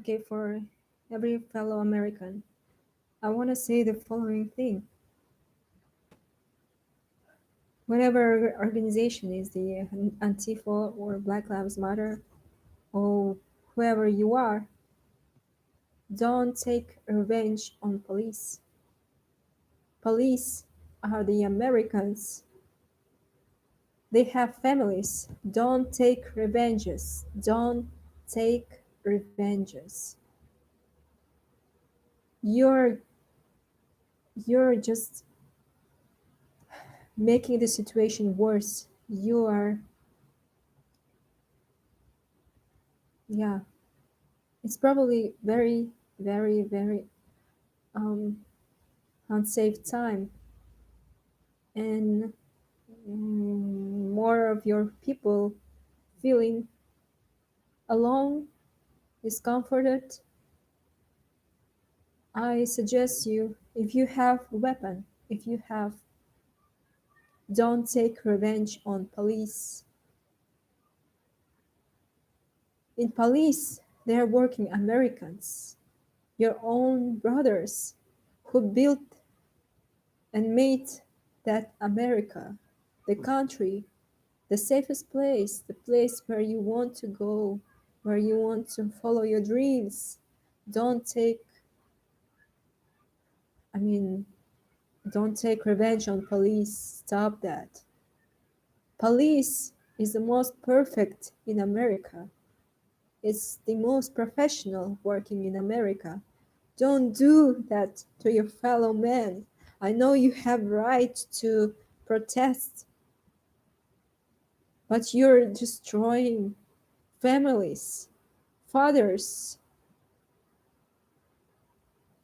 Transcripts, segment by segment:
Okay, for every fellow American, I want to say the following thing. Whatever organization is the Antifa or Black Lives Matter or whoever you are, don't take revenge on police. Police are the Americans. They have families. Don't take revenges. Don't take revenges. You're you're just making the situation worse. You are, yeah, it's probably very, very, very um, unsafe time, and more of your people feeling alone, discomforted. I suggest you, if you have a weapon, if you have, don't take revenge on police. In police, they're working Americans, your own brothers, who built and made that America, the country, the safest place, the place where you want to go, where you want to follow your dreams. Don't take, I mean, don't take revenge on police. Stop that. Police is the most perfect in America. It's the most professional working in America. Don't do that to your fellow man. I know you have right to protest, but you're destroying families, fathers.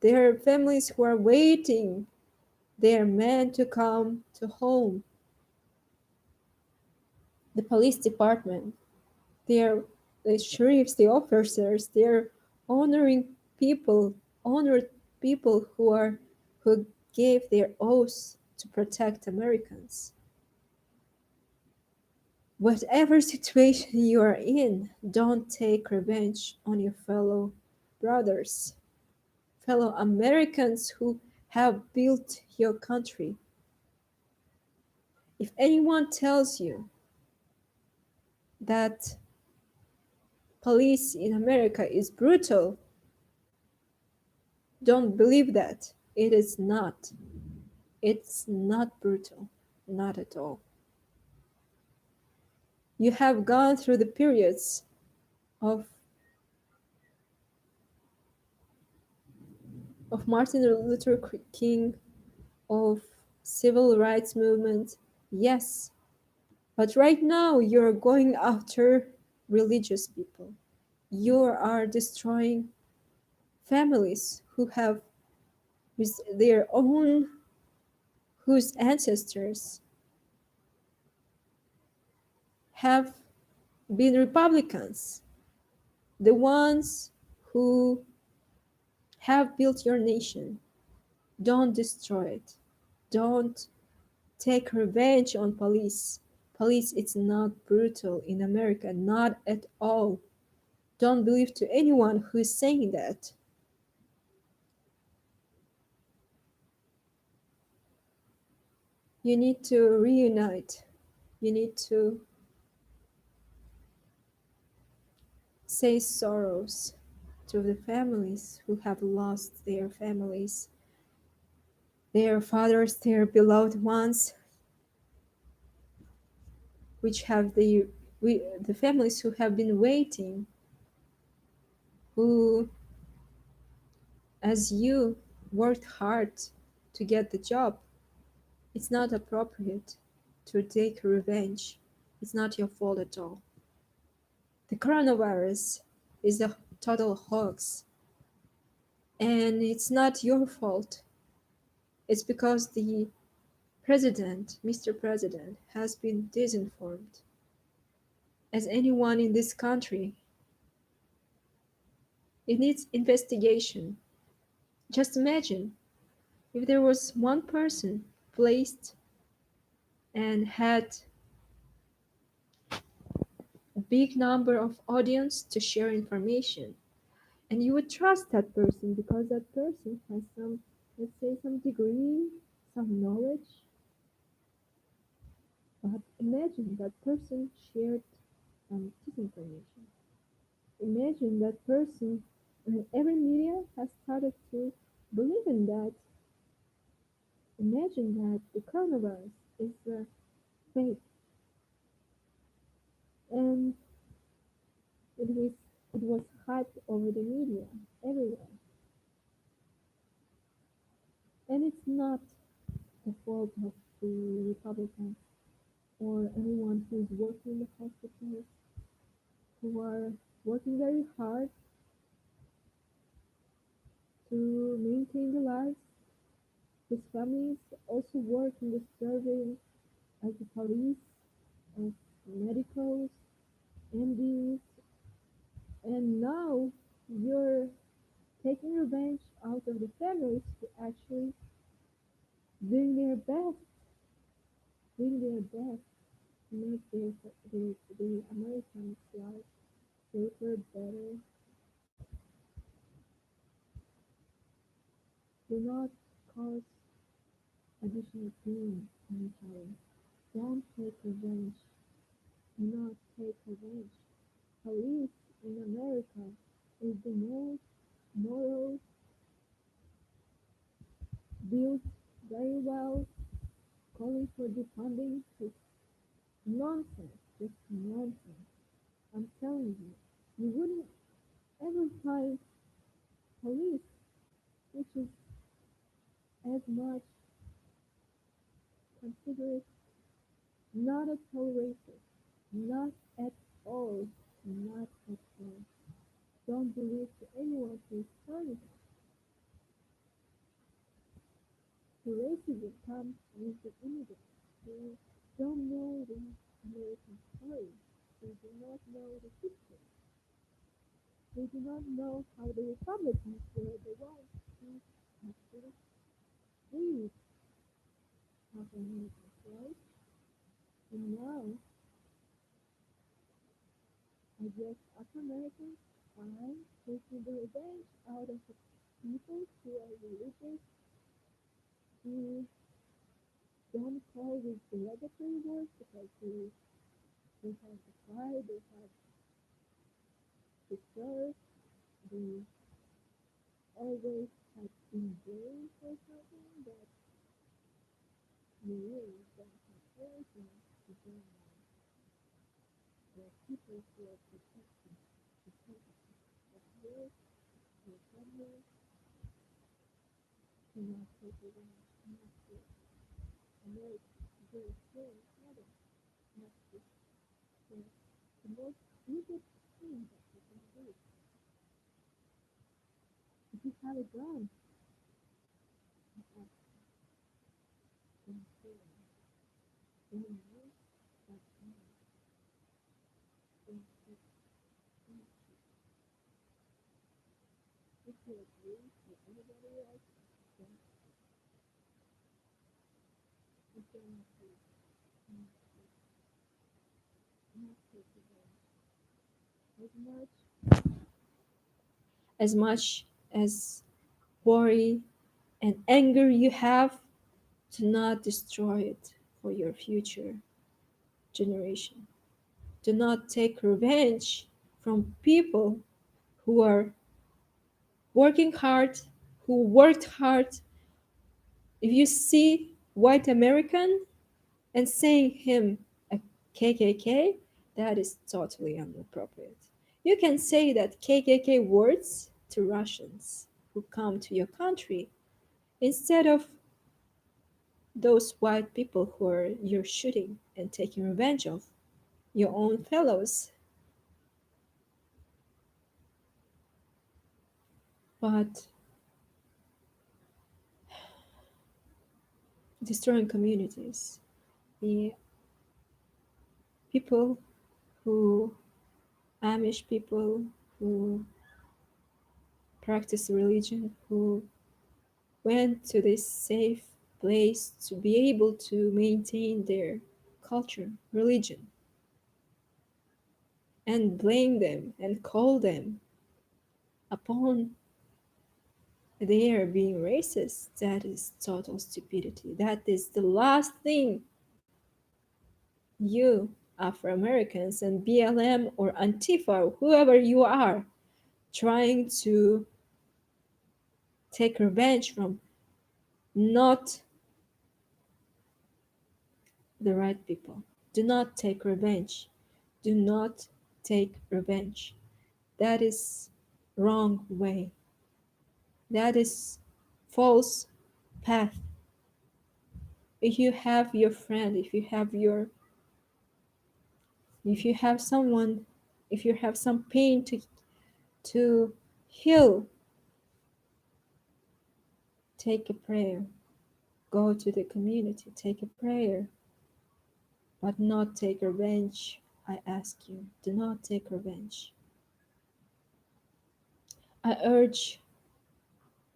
There are families who are waiting their men to come to home. The police department, they're the sheriffs, the officers, they're honoring people, honored people who gave their oaths to protect Americans. Whatever situation you are in, don't take revenge on your fellow brothers, fellow Americans who have built your country. If anyone tells you that police in America is brutal, don't believe that. It is not. It's not brutal. Not at all. You have gone through the periods of Martin Luther King, of civil rights movement. Yes, but right now you're going after religious people. You are destroying families who have with their own, whose ancestors have been Republicans, the ones who have built your nation. Don't destroy it. Don't take revenge on police. Police is not brutal in America, not at all. Don't believe to anyone who is saying that. You need to reunite. You need to say sorrows to the families who have lost their families, their fathers, their beloved ones, which have the families who have been waiting, who, as you, worked hard to get the job. It's not appropriate to take revenge. It's not your fault at all. The coronavirus is a total hoax, and it's not your fault. It's because the president, Mr. President, has been disinformed. As anyone in this country, it needs investigation. Just imagine if there was one person placed and had a big number of audience to share information, And you would trust that person because that person has some, let's say, some degree, some knowledge. But imagine that person shared disinformation. Imagine that person, every media has started to believe in that. Imagine that the coronavirus is fake, and it was it was hyped over the media everywhere. And it's not the fault of the Republicans or anyone who is working in the hospitals, who are working very hard to maintain the lives. His families also work in the service as the police, as medicals, MDs, and now you're taking revenge out of the families who actually doing their best, doing their best to make the Americans' life safer, better. Do not cause additional pain in each other. Don't take revenge. Do not take revenge. Police in America is the most moral, built very well, calling for defunding. It's nonsense, just nonsense. I'm telling you, you wouldn't ever find police which is as much considerate, not at all racist, not at all, not at all. Don't believe to anyone who is telling you the racism comes with the immigrants who don't know the American story. They do not know the history. They do not know how the Republicans were the ones who actually freed African Americans, right? And now, I guess African Americans are taking the revenge out of the people who are religious, who don't call with derogatory words because they have the pride, they have the serve, they always have been blamed for something that you really don't have anything to do now. There are people who are protecting the country of yours, your family, cannot take away, not to America. There is still another, not to the, the most biggest thing that you can do. If you have a gun, you have to say, you know, that's not, don't take ownership. If you agree with anybody else, then you cannot take, not take, not take revenge. As much as worry and anger you have, to not destroy it for your future generation. Do not take revenge from people who are working hard, who worked hard. If you see white American and saying him a KKK, that is totally inappropriate. You can say that KKK words to Russians who come to your country instead of those white people who are you're shooting and taking revenge of, your own fellows. But destroying communities, the people who Amish people who practice religion, who went to this safe place to be able to maintain their culture, religion, and blame them and call them upon their being racist. That is total stupidity. That is the last thing you, Afro Americans, and BLM or Antifa, or whoever you are, trying to take revenge from, not the right people. Do not take revenge. Do not take revenge. That is wrong way. That is false path. If you have your friend, if you have someone, if you have some pain to heal, take a prayer. Go to the community, take a prayer, but not take revenge. I ask you, do not take revenge. I urge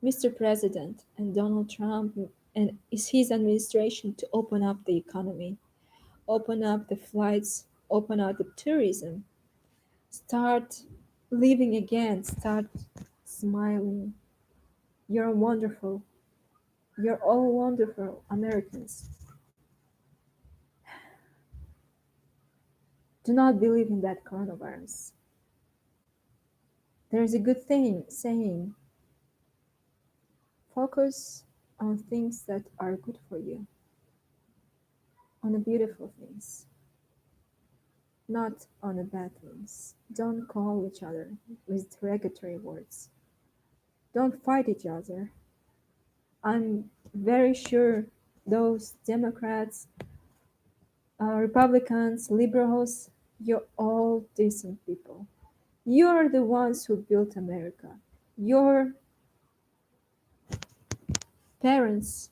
Mr. President and Donald Trump and his administration to open up the economy, open up the flights, open up the tourism, start living again, start smiling. You're wonderful. You're all wonderful Americans. Do not believe in that coronavirus. There is a good thing saying focus on things that are good for you, on the beautiful things, not on the bad things. Don't call each other with derogatory words. Don't fight each other. I'm very sure those Democrats, Republicans, liberals, you're all decent people. You're the ones who built America. Your parents,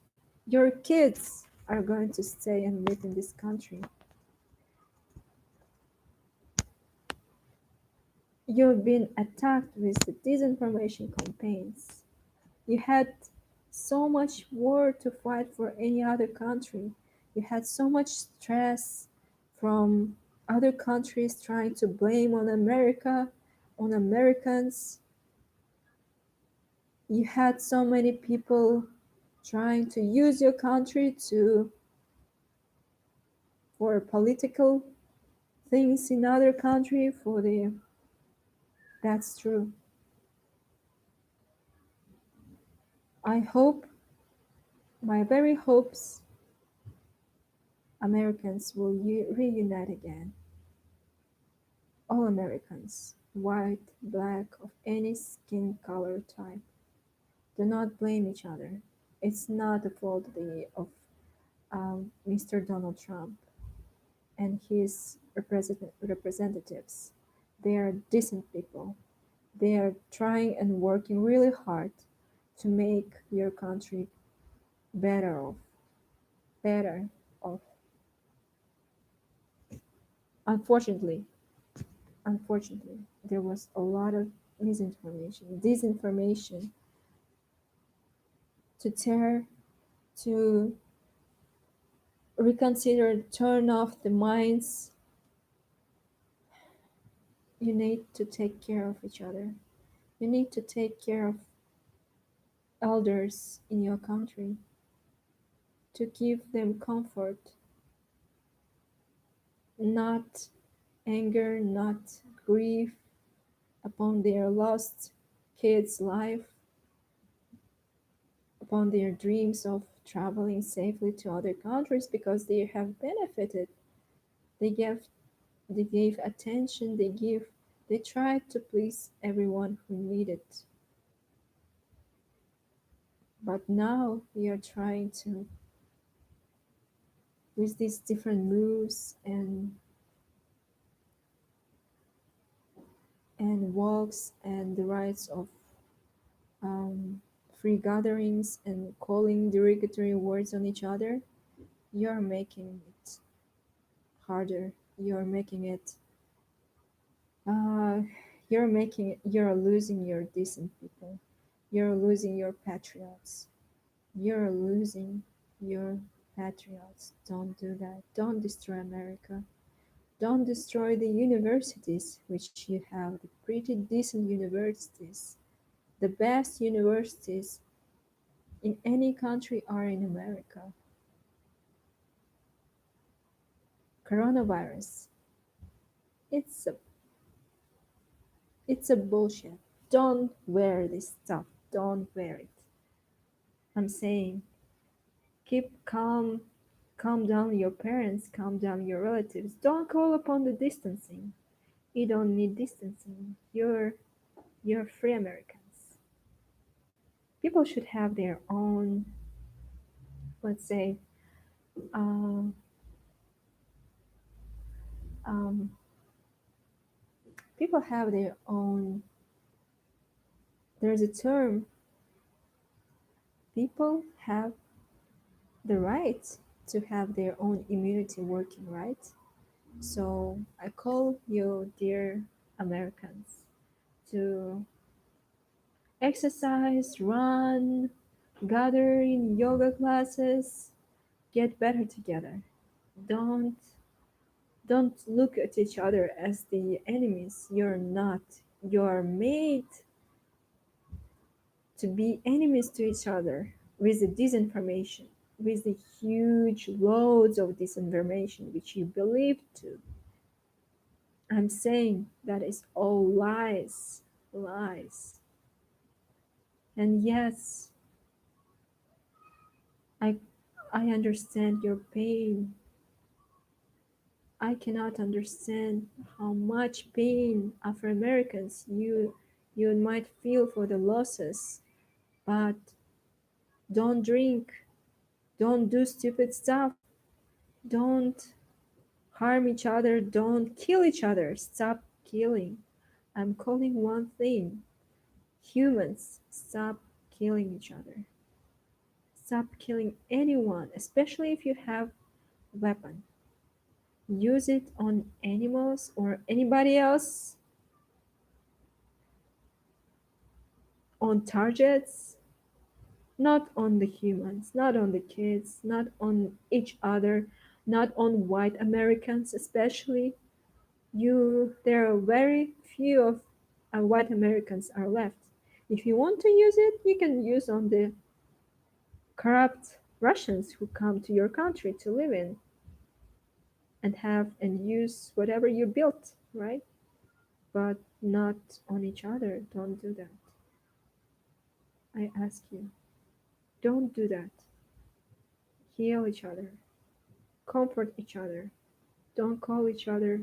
your kids are going to stay and live in this country. You've been attacked with the disinformation campaigns. You had so much war to fight for any other country. You had so much stress from other countries trying to blame on America, on Americans. You had so many people trying to use your country to for political things in other country for the that's true. I hope my very hopes Americans will reunite again. All Americans, white, black, of any skin color type. Do not blame each other. It's not the fault of Mr. Donald Trump and his representatives. They are decent people. They are trying and working really hard to make your country better off, better off. Unfortunately, unfortunately, there was a lot of misinformation, disinformation to tear, to reconsider, turn off the minds. You need to take care of each other. You need to take care of elders in your country to give them comfort, not anger, not grief upon their lost kids' life, upon their dreams of traveling safely to other countries because they have benefited. They gave they gave attention, they tried to please everyone who needed. But now we are trying to with these different moves and walks and the rights of um, free gatherings and calling derogatory words on each other, you're making it harder. You're making it. Uh, you're losing your decent people. You're losing your patriots. You're losing your patriots. Don't do that. Don't destroy America. Don't destroy the universities, which you have, the pretty decent universities. The best universities in any country are in America. Coronavirus. It's a it's a bullshit. Don't wear this stuff. Don't wear it. I'm saying keep calm, calm down your parents, calm down your relatives. Don't call upon the distancing. You don't need distancing. You're free Americans. People should have their own, let's say, um, um, people have their own. There's a term. People have the right to have their own immunity working, right? So I call you, dear Americans, to exercise, run, gather in yoga classes, get better together. Don't don't look at each other as the enemies. You're not. You're made to be enemies to each other with the disinformation, with the huge loads of disinformation which you believe to. I'm saying that is all lies, lies. And yes, I I understand your pain. I cannot understand how much pain Afro Americans you might feel for the losses, but don't drink, don't do stupid stuff, don't harm each other, don't kill each other, stop killing. I'm calling one thing. Humans, stop killing each other. Stop killing anyone, especially if you have a weapon. Use it on animals or anybody else, on targets, not on the humans, not on the kids, not on each other, not on white Americans, especially. There are very few of white Americans are left. If you want to use it, you can use on the corrupt Russians who come to your country to live in and have and use whatever you built, right? But not on each other. Don't do that. I ask you, don't do that. Heal each other, comfort each other. Don't call each other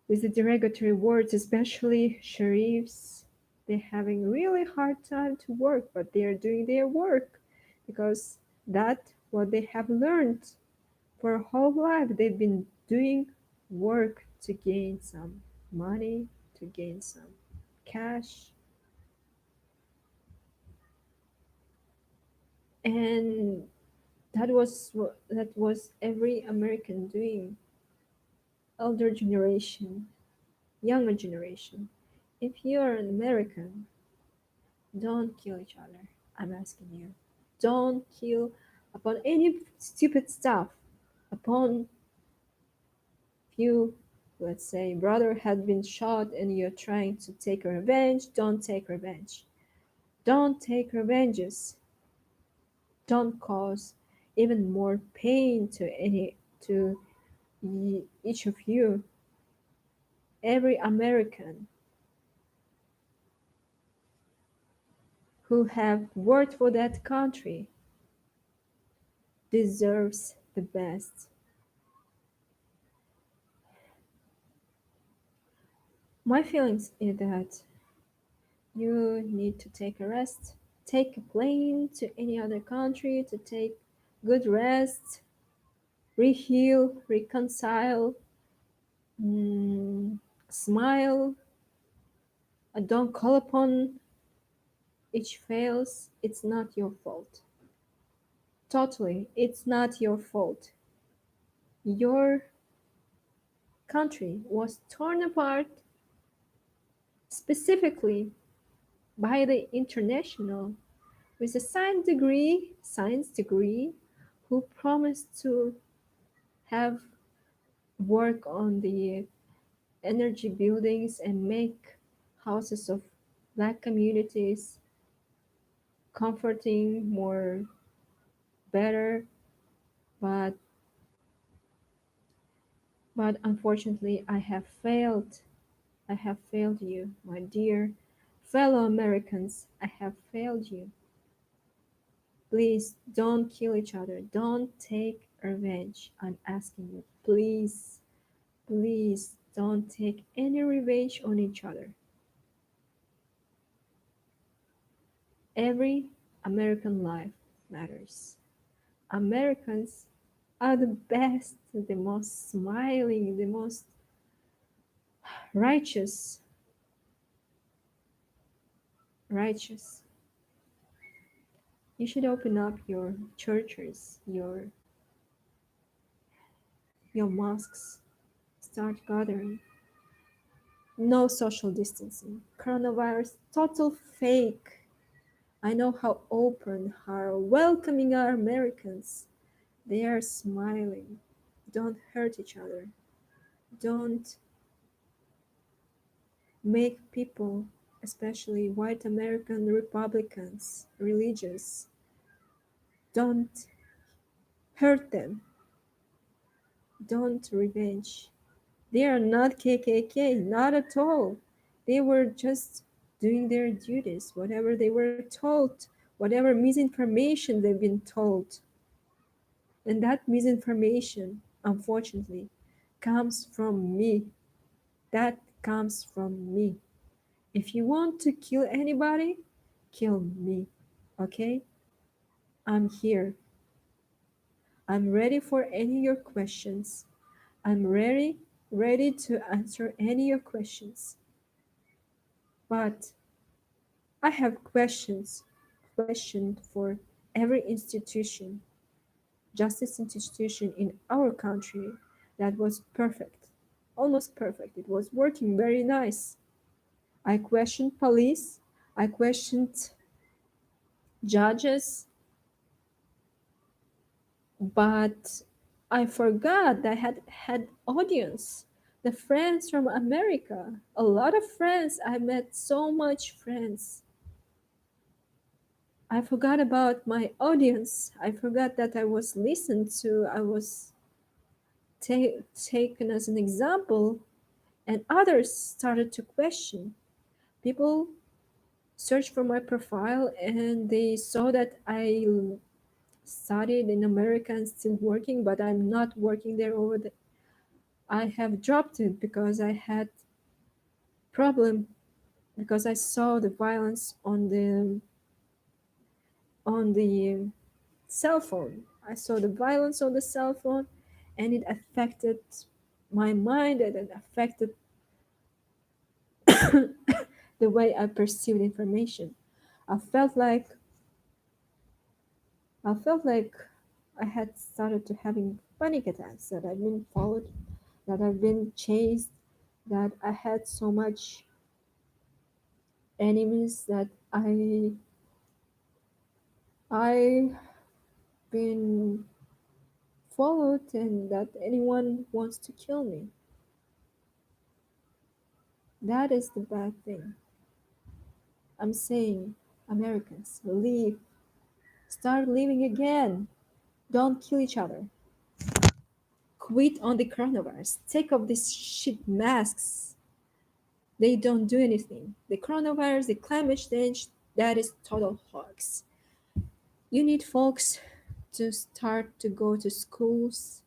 with the derogatory words, especially sheriffs. They're having really hard time to work, but they're doing their work because that what they have learned for a whole life. They've been doing work to gain some money, to gain some cash, and that was every American doing. Elder generation, younger generation. If you're an American, don't kill each other. I'm asking you. Don't kill upon any stupid stuff. Upon you, let's say, brother had been shot and you're trying to take revenge, don't take revenge. Don't take revenges. Don't cause even more pain to each of you. Every American who have worked for that country deserves the best. My feelings is that you need to take a rest. Take a plane to any other country to take good rest, reheal, reconcile, mm, smile, and don't call upon each fails. It's not your fault. Totally, it's not your fault. Your country was torn apart specifically by the international with a science degree, who promised to have work on the energy buildings and make houses of Black communities, comforting, more better, but unfortunately I have failed you, my dear fellow Americans. I have failed you. Please don't kill each other. Don't take revenge. I'm asking you. Please, please don't take any revenge on each other. Every American life matters. Americans are the best, the most smiling, the most righteous, righteous. You should open up your churches, your mosques, start gathering. No social distancing. Coronavirus, total fake. I know how open, how welcoming are Americans. They are smiling. Don't hurt each other. Don't make people, especially white American Republicans, religious. Don't hurt them. Don't revenge. They are not KKK, not at all. They were just doing their duties, whatever they were told, whatever misinformation they've been told. And that misinformation, unfortunately, comes from me. That comes from me. If you want to kill anybody, kill me. Okay? I'm here. I'm ready for any of your questions. I'm ready to answer any of your questions. But I have questions for every institution, justice institution in our country that was perfect, almost perfect. It was working very nice. I questioned police, I questioned judges, but I forgot that I had audience. The friends from America, a lot of friends. I met so much friends. I forgot about my audience. I forgot that I was listened to. I was taken as an example, and others started to question. People searched for my profile and they saw that I studied in America and still working, but I'm not working there over the. I have dropped it because I had problem because I saw the violence on the cell phone. I saw the violence on the cell phone, and it affected my mind and it affected the way I perceived information. I felt like I felt like I had started to having panic attacks, that I've been followed, that I've been chased, that I had so much enemies that I been followed and that anyone wants to kill me. That is the bad thing. I'm saying, Americans, leave. Start living again. Don't kill each other. Quit on the coronavirus. Take off these shit masks. They don't do anything. The coronavirus, the climate change, that is total hoax. You need folks to start to go to schools,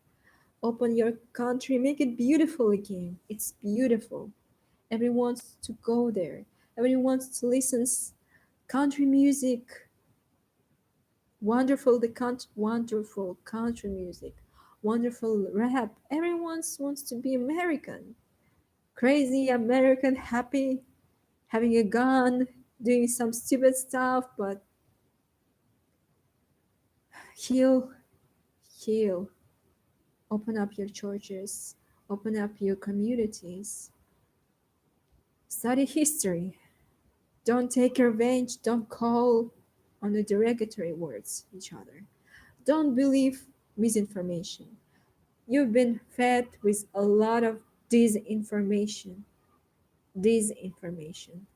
open your country, make it beautiful again. It's beautiful. Everyone wants to go there. Everyone wants to listen country music. Wonderful country music. Wonderful rap. Everyone wants to be American. Crazy American, happy, having a gun, doing some stupid stuff, but heal, heal. Open up your churches, open up your communities, study history. Don't take revenge, don't call on the derogatory words each other. Don't believe misinformation. You've been fed with a lot of disinformation. Disinformation.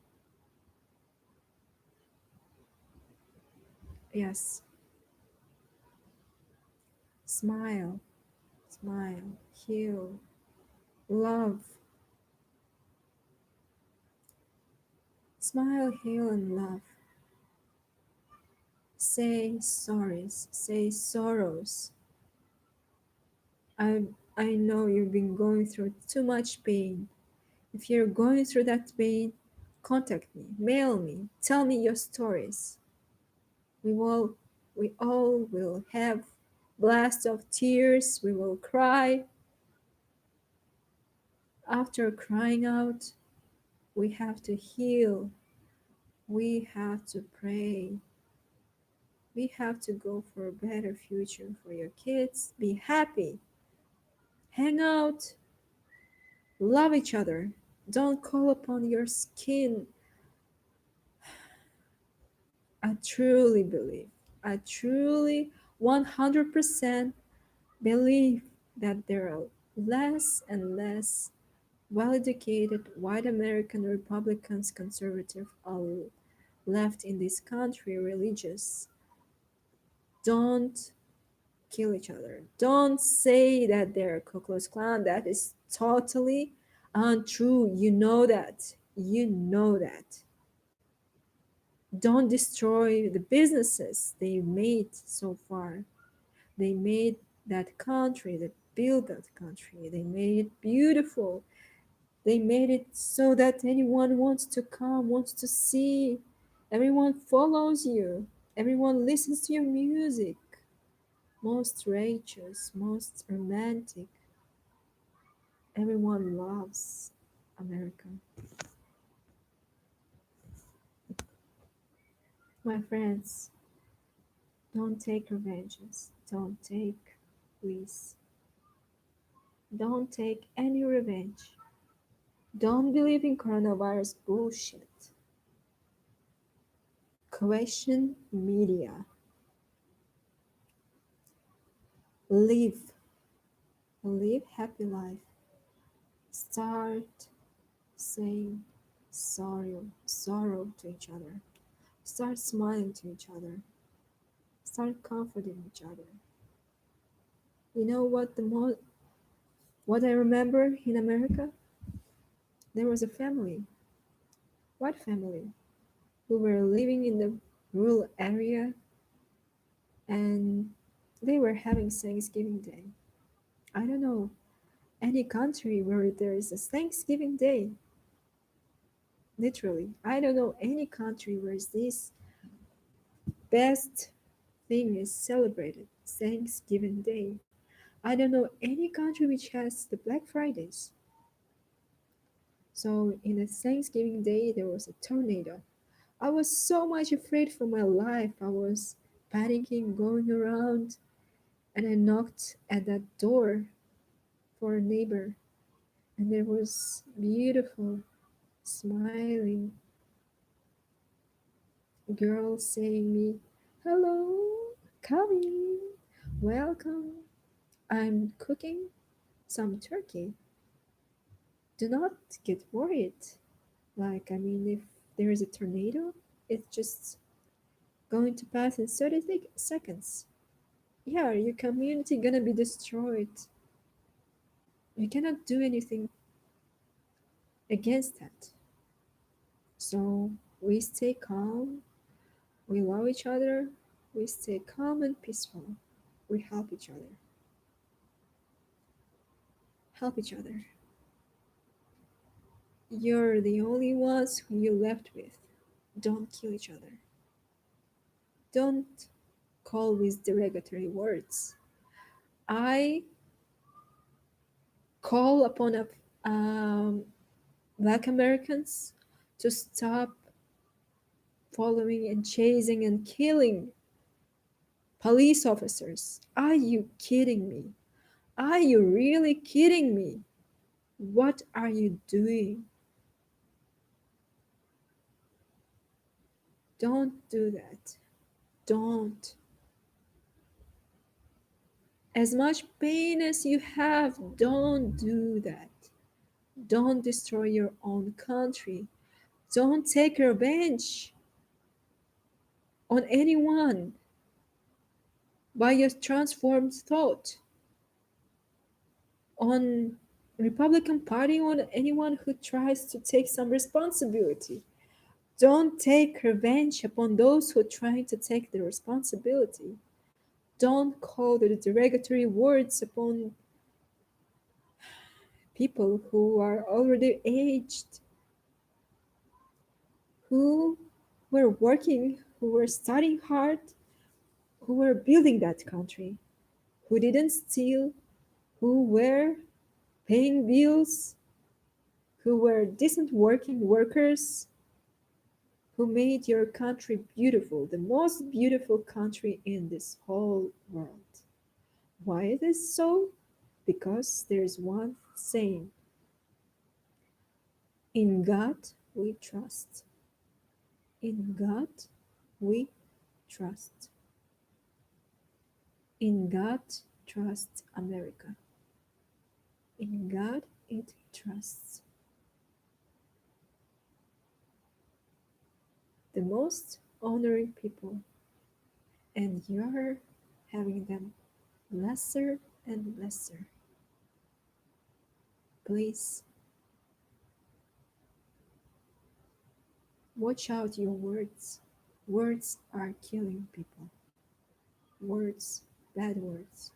Yes, smile, smile, heal, love, smile, heal, and love. Say sorries, say sorrows. I, I know you've been going through too much pain. If you're going through that pain, contact me, mail me, tell me your stories. We will, we all will have blasts of tears. We will cry. After crying out, we have to heal. We have to pray. We have to go for a better future for your kids. Be happy. Hang out. Love each other. Don't call upon your skin. I truly believe, I truly 100% believe that there are less and less well educated white American Republicans, conservative, are left in this country religious. Don't kill each other. Don't say that they're Ku Klux Klan. That is totally untrue. You know that. You know that. Don't destroy the businesses they made so far. They made that country, they built that country, they made it beautiful. They made it so that anyone wants to come, wants to see. Everyone follows you. Everyone listens to your music. Most righteous, most romantic. Everyone loves America. My friends, don't take revenges. Don't take, please. Don't take any revenge. Don't believe in coronavirus bullshit. Question media. Live. Live happy life. Start saying sorrow to each other. Start smiling to each other. Start comforting each other. You know what I remember in America? There was a family, white family, who were living in the rural area, and they were having Thanksgiving Day. I don't know any country where there is a Thanksgiving Day. Literally, I don't know any country where this best thing is celebrated, Thanksgiving Day. I don't know any country which has the Black Fridays. So in the Thanksgiving Day, there was a tornado. I was so much afraid for my life. I was panicking, going around, and I knocked at that door for a neighbor, and there was beautiful, smiling girl saying me, "Hello, come in, welcome. I'm cooking some turkey. Do not get worried. Like, I mean, if there is a tornado, it's just going to pass in 30 seconds. Yeah, your community gonna be destroyed. You cannot do anything against that. So we stay calm, we love each other, we stay calm and peaceful. We help each other. Help each other. You're the only ones who you left with. Don't kill each other. Don't call with derogatory words. I call upon Black Americans to stop following and chasing and killing police officers. Are you kidding me? Are you really kidding me? What are you doing? Don't do that. Don't. As much pain as you have, don't do that. Don't destroy your own country. Don't take revenge on anyone. by your transformed thought on Republican Party, on anyone who tries to take some responsibility. Don't take revenge upon those who are trying to take the responsibility. Don't call the derogatory words upon people who are already aged, who were working, who were studying hard, who were building that country, who didn't steal, who were paying bills, who were decent working workers, who made your country beautiful, the most beautiful country in this whole world. Why it is so? Because there's one saying: in God we trust. In God we trust. In God trusts America. In God it trusts. The most honoring people, and you're having them lesser and lesser. Please watch out your words. Words are killing people. Words, bad words.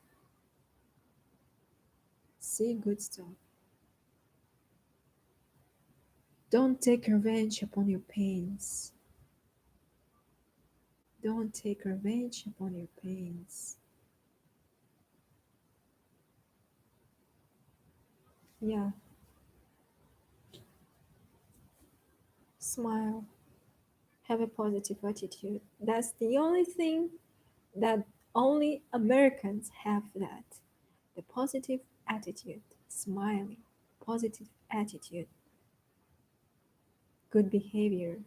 Say good stuff. Don't take revenge upon your pains. Don't take revenge upon your pains. Yeah, smile. Have a positive attitude. That's the only thing that only Americans have, that. The positive attitude. Smiling. Positive attitude. Good behavior.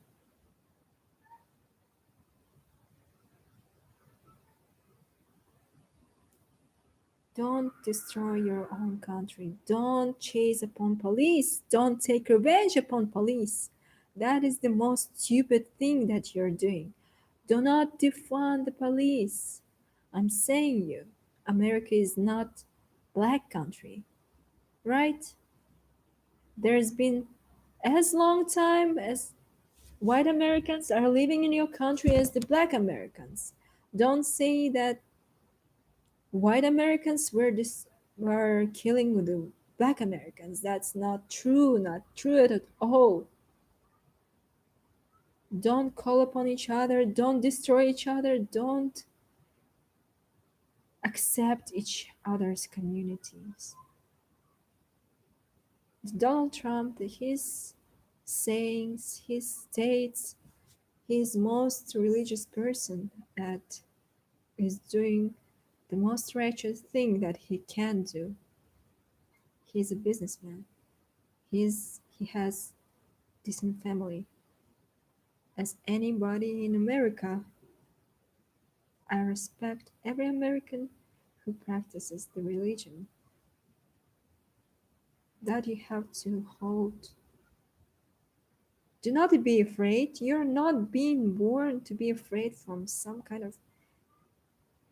Don't destroy your own country. Don't chase upon police. Don't take revenge upon police. That is the most stupid thing that you're doing. Do not defund the police. I'm saying you, America is not black country, right? There's been as long time as white Americans are living in your country as the black Americans. Don't say that white Americans were killing the black Americans. That's not true, not true at all. Don't call upon each other, don't destroy each other, don't accept each other's communities. Donald Trump, his sayings, his states, he's most religious person that is doing the most righteous thing that he can do. He's a businessman. He has decent family. As anybody in America, I respect every American who practices the religion that you have to hold. Do not be afraid. You're not being born to be afraid from some kind of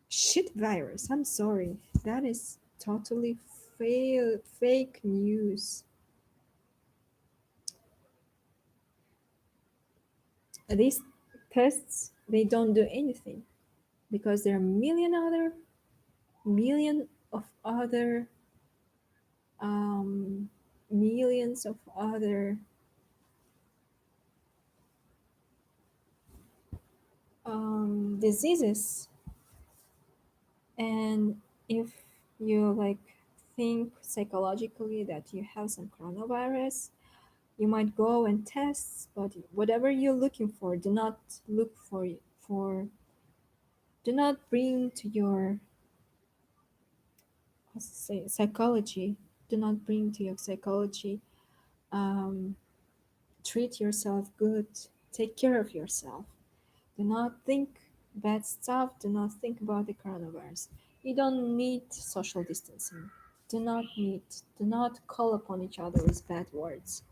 shit virus. I'm sorry. That is totally fake news. These tests, they don't do anything because there are million of other um, millions of other diseases. And if you like think psychologically that you have some coronavirus, you might go and test, but whatever you're looking for, do not look for do not bring to your, let's say, psychology. Do not bring to your psychology. um, Treat yourself good. Take care of yourself. Do not think bad stuff. Do not think about the coronavirus. You don't need social distancing. Do not need. Do not call upon each other with bad words.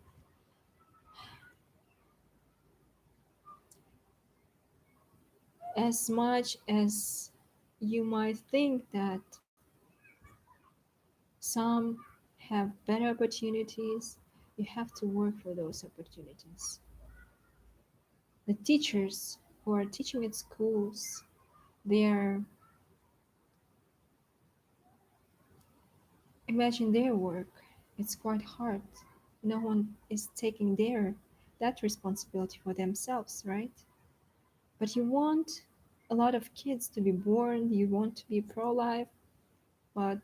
As much as You might think that some have better opportunities. You have to work for those opportunities. The teachers who are teaching at schools, they are, imagine their work. It's quite hard. No one is taking that responsibility for themselves, right? But you want a lot of kids to be born, you want to be pro-life, but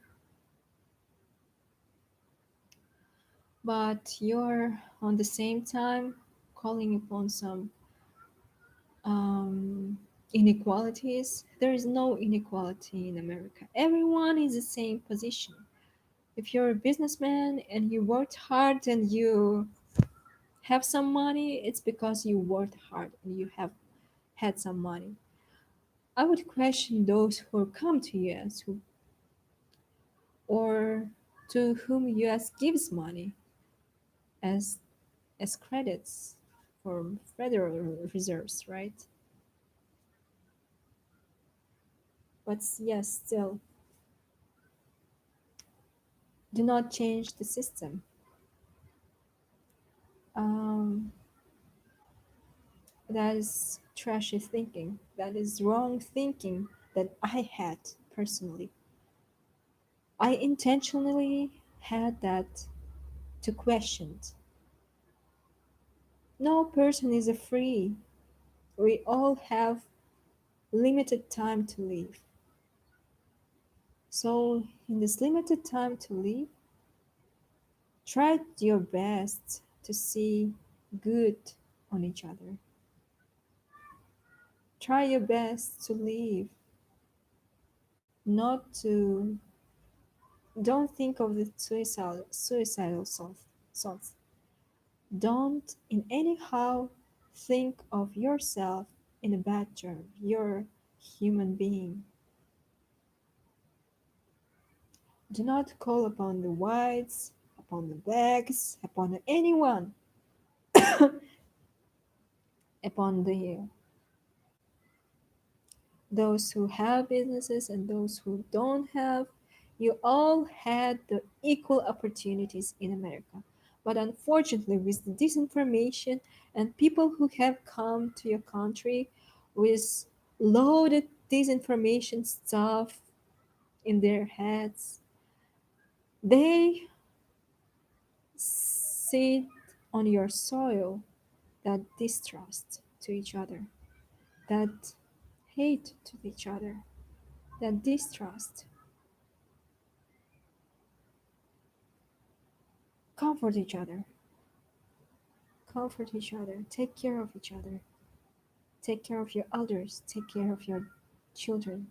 you're on the same time calling upon some um, inequalities. There is no inequality in America. Everyone is the same position. If you're a businessman and you worked hard and you have some money, it's because you worked hard and you have had some money. I would question those who come to US who, or to whom US gives money as credits from federal reserves, right? But yes, still, do not change the system. Um, that is trashy thinking. That is wrong thinking that I had personally. I intentionally had that to question. No person is a free. We all have limited time to live. So, in this limited time to live, try your best to see good on each other. Try your best to live, not to, don't think of the suicidal thoughts. Don't in anyhow think of yourself in a bad term. You're a human being. Do not call upon the whites, upon the blacks, upon anyone, upon those who have businesses and those who don't have. You all had the equal opportunities in America. But unfortunately, with the disinformation and people who have come to your country with loaded disinformation stuff in their heads, they sit on your soil that distrust to each other, that hate to each other, that distrust. Comfort each other. Comfort each other. Take care of each other. Take care of your elders. Take care of your children.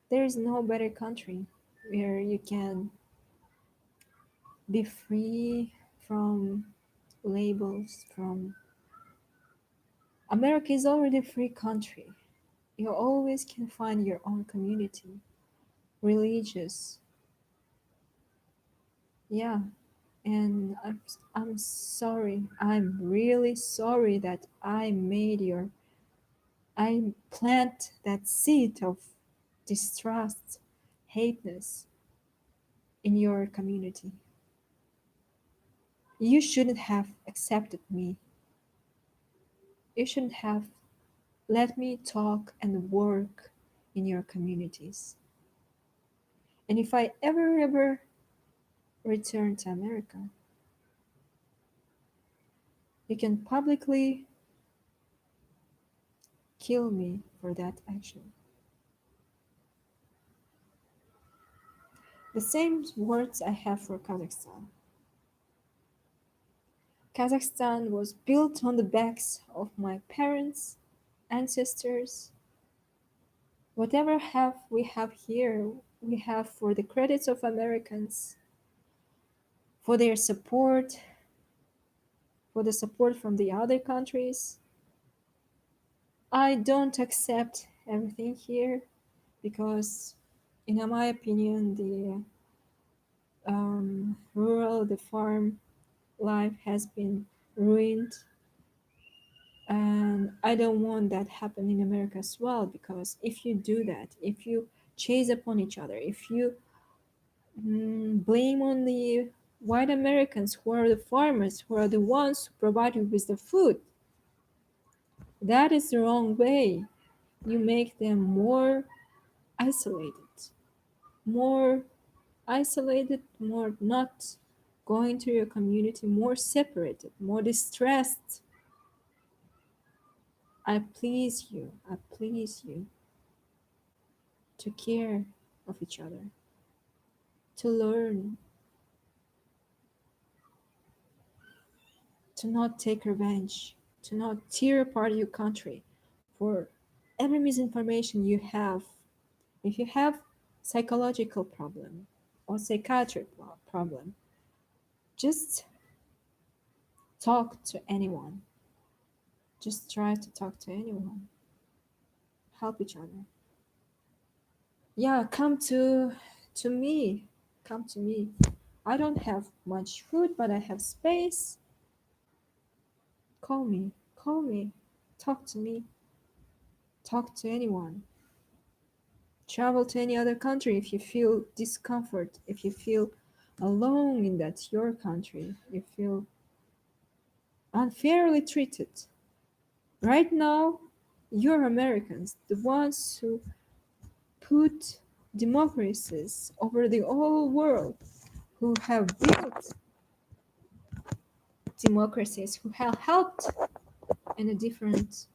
There is no better country where you can be free from labels, from America is already a free country. You always can find your own community, religious. Yeah, and I'm sorry. I'm really sorry that I plant that seed of distrust, hateness in your community. You shouldn't have accepted me. You shouldn't have let me talk and work in your communities. And if I ever return to America, you can publicly kill me for that action. The same words I have for Kazakhstan. Kazakhstan was built on the backs of my parents, ancestors. Whatever have we have here, we have for the credits of Americans, for their support, for the support from the other countries. I don't accept everything here because, in my opinion, the rural, the farm life has been ruined. And I don't want that happen in America as well, because if you do that, if you chase upon each other, if you blame on the white Americans who are the farmers, who are the ones who provide you with the food, that is the wrong way. You make them more isolated, more more not going to your community, more separated, more distressed. I please you to care of each other, to learn, to not take revenge, to not tear apart your country for every misinformation you have. If you have psychological problem or psychiatric problem, just talk to anyone. Just try to talk to anyone. Help each other. Yeah, come to me. Come to me. I don't have much food, but I have space. Call me. Call me. Talk to me. Talk to anyone. Travel to any other country if you feel discomfort, if you feel alone in that your country, you feel unfairly treated. Right now, you're Americans, the ones who put democracies over the whole world, who have built democracies, who have helped in the different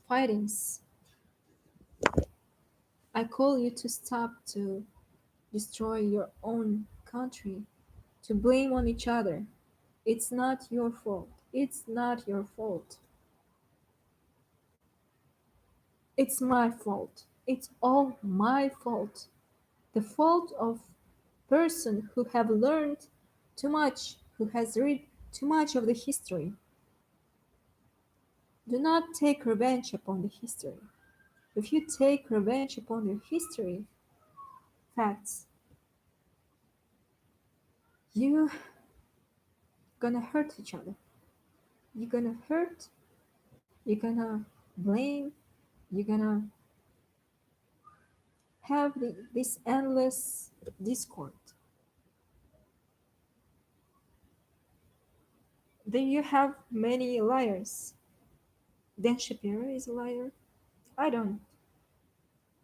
fightings. I call you to stop to destroy your own country, to blame on each other. It's not your fault. It's not your fault. It's my fault. It's all my fault. The fault of person who have learned too much, who has read too much of the history. Do not take revenge upon the history. If you take revenge upon your history, facts, you gonna hurt each other. You're gonna hurt, you're gonna blame, you're gonna have this endless discord. Then you have many liars. Dan Shapiro is a liar. I don't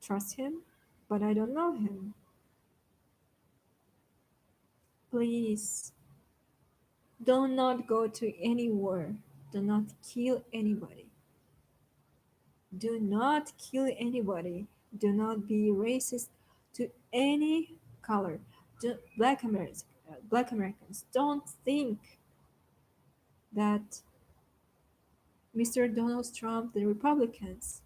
trust him, but I don't know him. Please, do not go to any war. Do not kill anybody. Do not kill anybody. Do not be racist to any color. Black Americans don't think that Mr. Donald Trump, the Republicans,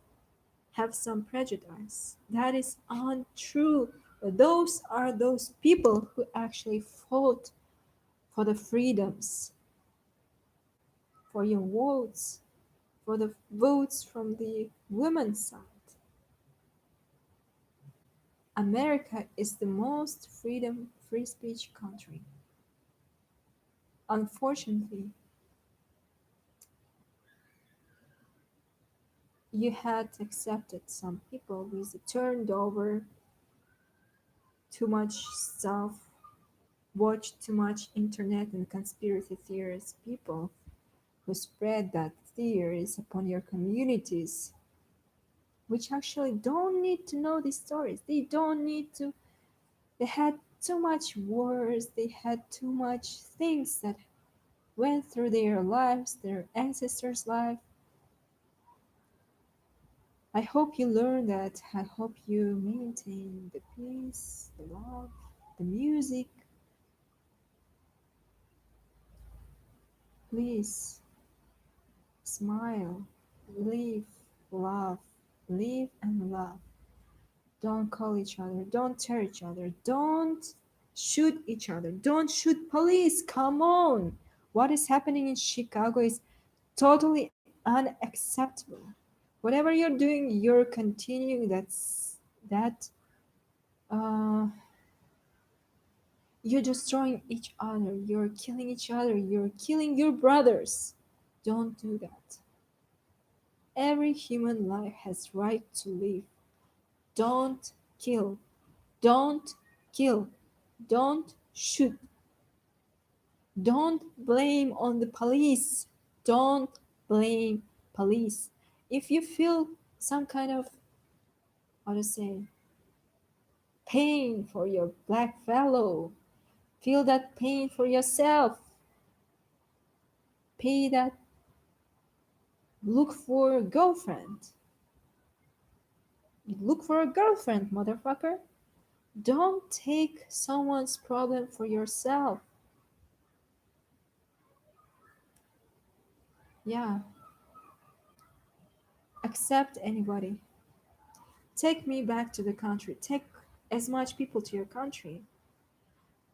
have some prejudice. That is untrue. Those are those people who actually fought for the freedoms, for your votes, for the votes from the women's side. America is the most freedom free speech country. Unfortunately, you had accepted some people with turned over too much stuff, watched too much internet and conspiracy theorists people who spread that theories upon your communities, which actually don't need to know these stories. They don't need to. They had too much wars, they had too much things that went through their lives, their ancestors' life. I hope you learn that. I hope you maintain the peace, the love, the music. Please smile, live, love, live and love. Don't call each other, don't tear each other, don't shoot each other, don't shoot police. Come on. What is happening in Chicago is totally unacceptable. Whatever you're doing, you're continuing that you're destroying each other, you're killing each other, you're killing your brothers. Don't do that. Every human life has right to live. Don't kill. Don't kill. Don't shoot. Don't blame on the police. Don't blame police. If you feel some kind of, how to say, pain for your black fellow, feel that pain for yourself. Pay that. Look for a girlfriend. Look for a girlfriend, motherfucker. Don't take someone's problem for yourself. Yeah, accept anybody. Take me back to the country. Take as much people to your country.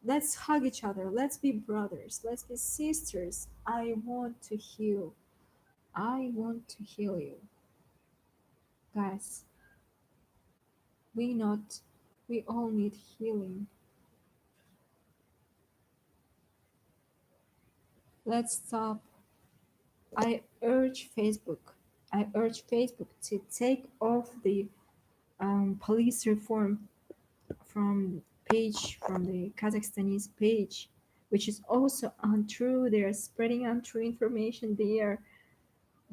Let's hug each other. Let's be brothers. Let's be sisters. I want to heal. I want to heal you. Guys, we not we all need healing. Let's stop. I urge Facebook to take off the police reform from the Kazakhstanese page, which is also untrue. They are spreading untrue information. They are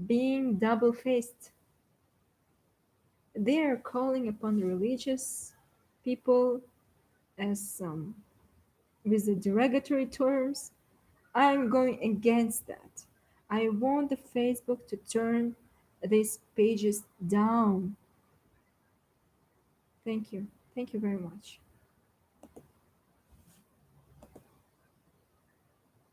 being double faced. They are calling upon the religious people as with the derogatory terms. I'm going against that. I want the Facebook to turn these pages down. Thank you. Thank you very much.